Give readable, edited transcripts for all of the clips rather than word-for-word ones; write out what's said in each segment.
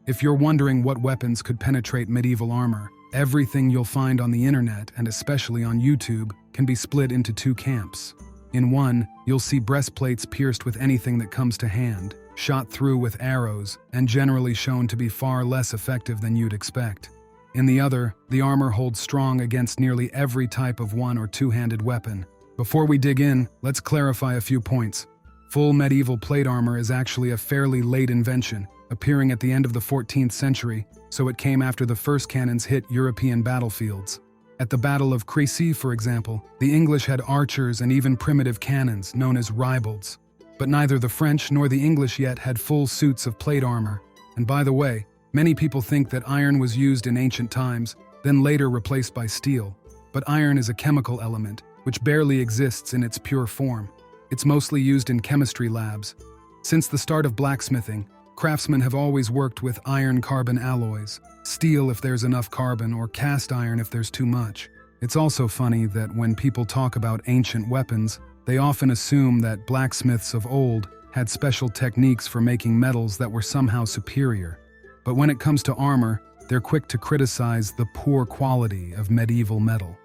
If you're wondering what weapons could penetrate medieval armor, everything you'll find on the internet, and especially on YouTube, can be split into two camps. In one, you'll see breastplates pierced with anything that comes to hand, shot through with arrows, and generally shown to be far less effective than you'd expect. In the other, the armor holds strong against nearly every type of one- or two-handed weapon. Before we dig in, let's clarify a few points. Full medieval plate armor is actually a fairly late invention, appearing at the end of the 14th century, so it came after the first cannons hit European battlefields. At the Battle of Crécy, for example, the English had archers and even primitive cannons known as ribolds. But neither the French nor the English yet had full suits of plate armor. And by the way, many people think that iron was used in ancient times, then later replaced by steel. But iron is a chemical element, which barely exists in its pure form. It's mostly used in chemistry labs. Since the start of blacksmithing, craftsmen have always worked with iron-carbon alloys, steel if there's enough carbon, or cast iron if there's too much. It's also funny that when people talk about ancient weapons, they often assume that blacksmiths of old had special techniques for making metals that were somehow superior. But when it comes to armor, they're quick to criticize the poor quality of medieval metal.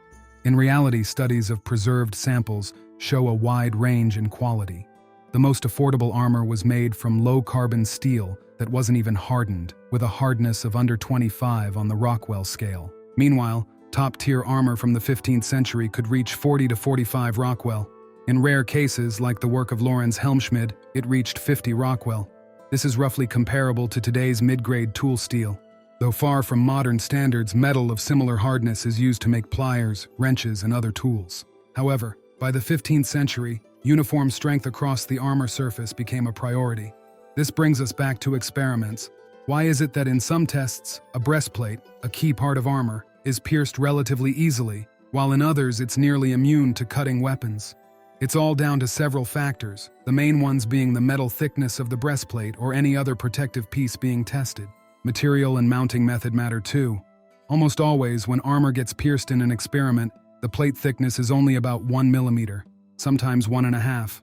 In reality, studies of preserved samples show a wide range in quality. The most affordable armor was made from low-carbon steel that wasn't even hardened, with a hardness of under 25 on the Rockwell scale. Meanwhile, top-tier armor from the 15th century could reach 40 to 45 Rockwell. In rare cases, like the work of Lorenz Helmschmid, it reached 50 Rockwell. This is roughly comparable to today's mid-grade tool steel. Though far from modern standards, metal of similar hardness is used to make pliers, wrenches, and other tools. However, by the 15th century, uniform strength across the armor surface became a priority. This brings us back to experiments. Why is it that in some tests, a breastplate, a key part of armor, is pierced relatively easily, while in others it's nearly immune to cutting weapons? It's all down to several factors, the main ones being the metal thickness of the breastplate or any other protective piece being tested. Material and mounting method matter too. Almost always, when armor gets pierced in an experiment, the plate thickness is only about 1 millimeter. Sometimes 1.5.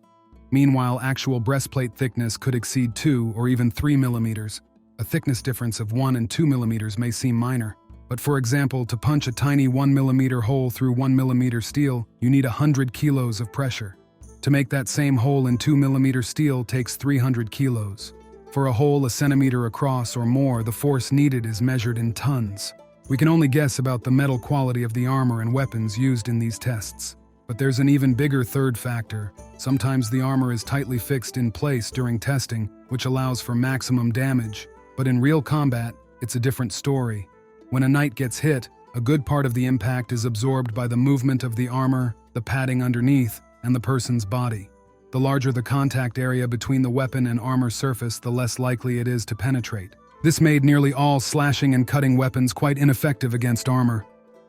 Meanwhile, actual breastplate thickness could exceed 2 or even 3 millimeters. A thickness difference of 1 and 2 millimeters may seem minor, but for example, to punch a tiny 1 millimeter hole through 1 millimeter steel, you need 100 kilos of pressure. To make that same hole in 2 millimeter steel takes 300 kilos. For a hole a centimeter across or more, the force needed is measured in tons. We can only guess about the metal quality of the armor and weapons used in these tests. But there's an even bigger third factor. Sometimes the armor is tightly fixed in place during testing, which allows for maximum damage. But in real combat, it's a different story. When a knight gets hit, a good part of the impact is absorbed by the movement of the armor, the padding underneath, and the person's body. The larger the contact area between the weapon and armor surface, the less likely it is to penetrate. This made nearly all slashing and cutting weapons quite ineffective against armor.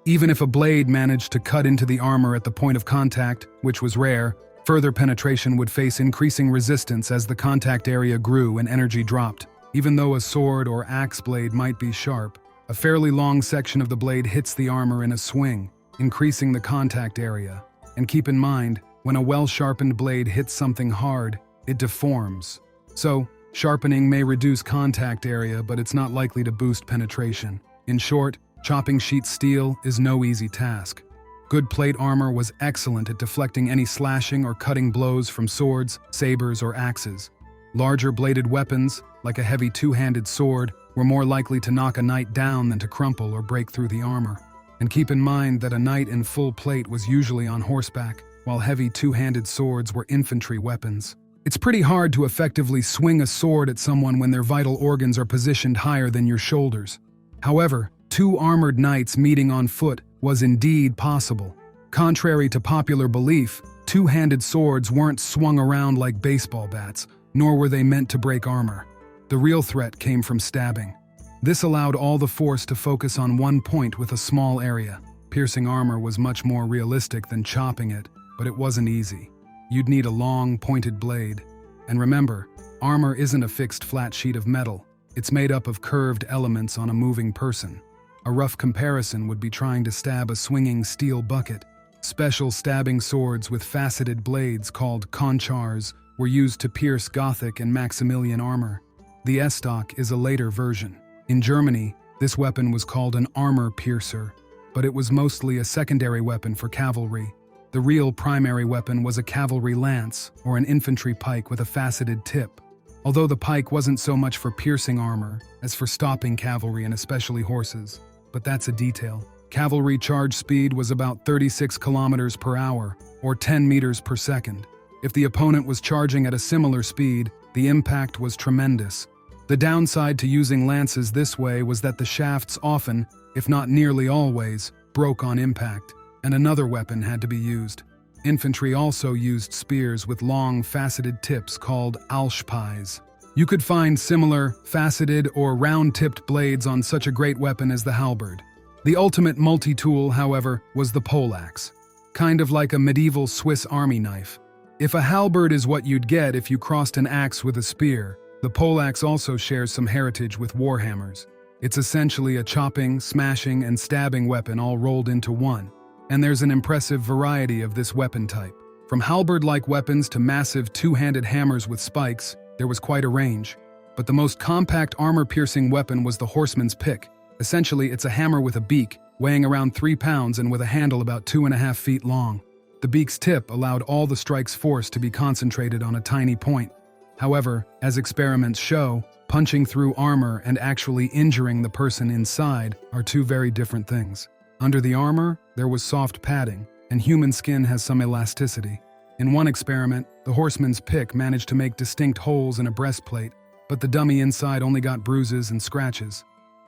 Even if a blade managed to cut into the armor at the point of contact, which was rare, further penetration would face increasing resistance as the contact area grew and energy dropped. Even though a sword or axe blade might be sharp, a fairly long section of the blade hits the armor in a swing, increasing the contact area. And keep in mind, when a well-sharpened blade hits something hard, it deforms. So, sharpening may reduce contact area, but it's not likely to boost penetration. In short, chopping sheet steel is no easy task. Good plate armor was excellent at deflecting any slashing or cutting blows from swords, sabers, or axes. Larger bladed weapons, like a heavy two-handed sword, were more likely to knock a knight down than to crumple or break through the armor. And keep in mind that a knight in full plate was usually on horseback, while heavy two-handed swords were infantry weapons. It's pretty hard to effectively swing a sword at someone when their vital organs are positioned higher than your shoulders. However, two armored knights meeting on foot was indeed possible. Contrary to popular belief, two-handed swords weren't swung around like baseball bats, nor were they meant to break armor. The real threat came from stabbing. This allowed all the force to focus on one point with a small area. Piercing armor was much more realistic than chopping it, but it wasn't easy. You'd need a long, pointed blade. And remember, armor isn't a fixed flat sheet of metal. It's made up of curved elements on a moving person. A rough comparison would be trying to stab a swinging steel bucket. Special stabbing swords with faceted blades called conchars were used to pierce Gothic and Maximilian armor. The estoc is a later version. In Germany, this weapon was called an armor piercer, but it was mostly a secondary weapon for cavalry. The real primary weapon was a cavalry lance or an infantry pike with a faceted tip, although the pike wasn't so much for piercing armor as for stopping cavalry and especially horses. But that's a detail. Cavalry charge speed was about 36 kilometers per hour, or 10 meters per second. If the opponent was charging at a similar speed, the impact was tremendous. The downside to using lances this way was that the shafts often, if not nearly always, broke on impact, and another weapon had to be used. Infantry also used spears with long, faceted tips called Alschpeis. You could find similar, faceted or round-tipped blades on such a great weapon as the halberd. The ultimate multi-tool, however, was the poleaxe, kind of like a medieval Swiss army knife. If a halberd is what you'd get if you crossed an axe with a spear, the poleaxe also shares some heritage with warhammers. It's essentially a chopping, smashing, and stabbing weapon all rolled into one. And there's an impressive variety of this weapon type. From halberd-like weapons to massive two-handed hammers with spikes, there was quite a range. But the most compact armor-piercing weapon was the horseman's pick. Essentially, it's a hammer with a beak, weighing around 3 pounds and with a handle about 2.5 feet long. The beak's tip allowed all the strike's force to be concentrated on a tiny point. However, as experiments show, punching through armor and actually injuring the person inside are two very different things. Under the armor, there was soft padding, and human skin has some elasticity. In one experiment, the horseman's pick managed to make distinct holes in a breastplate, but the dummy inside only got bruises and scratches.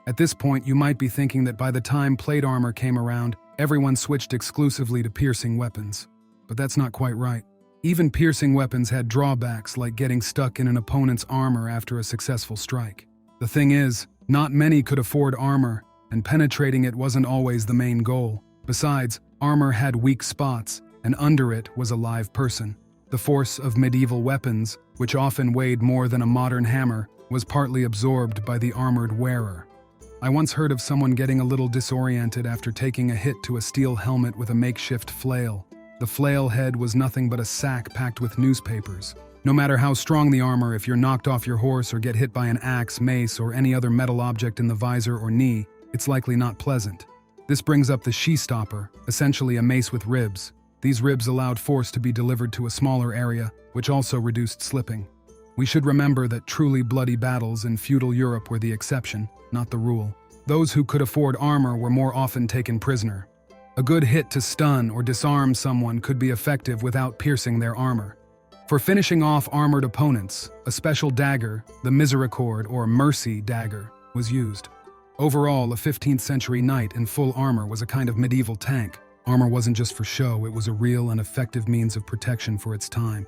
At this point, you might be thinking that by the time plate armor came around, everyone switched exclusively to piercing weapons. But that's not quite right. Even piercing weapons had drawbacks like getting stuck in an opponent's armor after a successful strike. The thing is, not many could afford armor, and penetrating it wasn't always the main goal. Besides, armor had weak spots, and under it was a live person. The force of medieval weapons, which often weighed more than a modern hammer, was partly absorbed by the armored wearer. I once heard of someone getting a little disoriented after taking a hit to a steel helmet with a makeshift flail. The flail head was nothing but a sack packed with newspapers. No matter how strong the armor, if you're knocked off your horse or get hit by an axe, mace, or any other metal object in the visor or knee, it's likely not pleasant. This brings up the she-stopper, essentially a mace with ribs. These ribs allowed force to be delivered to a smaller area, which also reduced slipping. We should remember that truly bloody battles in feudal Europe were the exception, not the rule. Those who could afford armor were more often taken prisoner. A good hit to stun or disarm someone could be effective without piercing their armor. For finishing off armored opponents, a special dagger, the Misericorde or Mercy dagger, was used. Overall, a 15th century knight in full armor was a kind of medieval tank. Armor wasn't just for show, it was a real and effective means of protection for its time.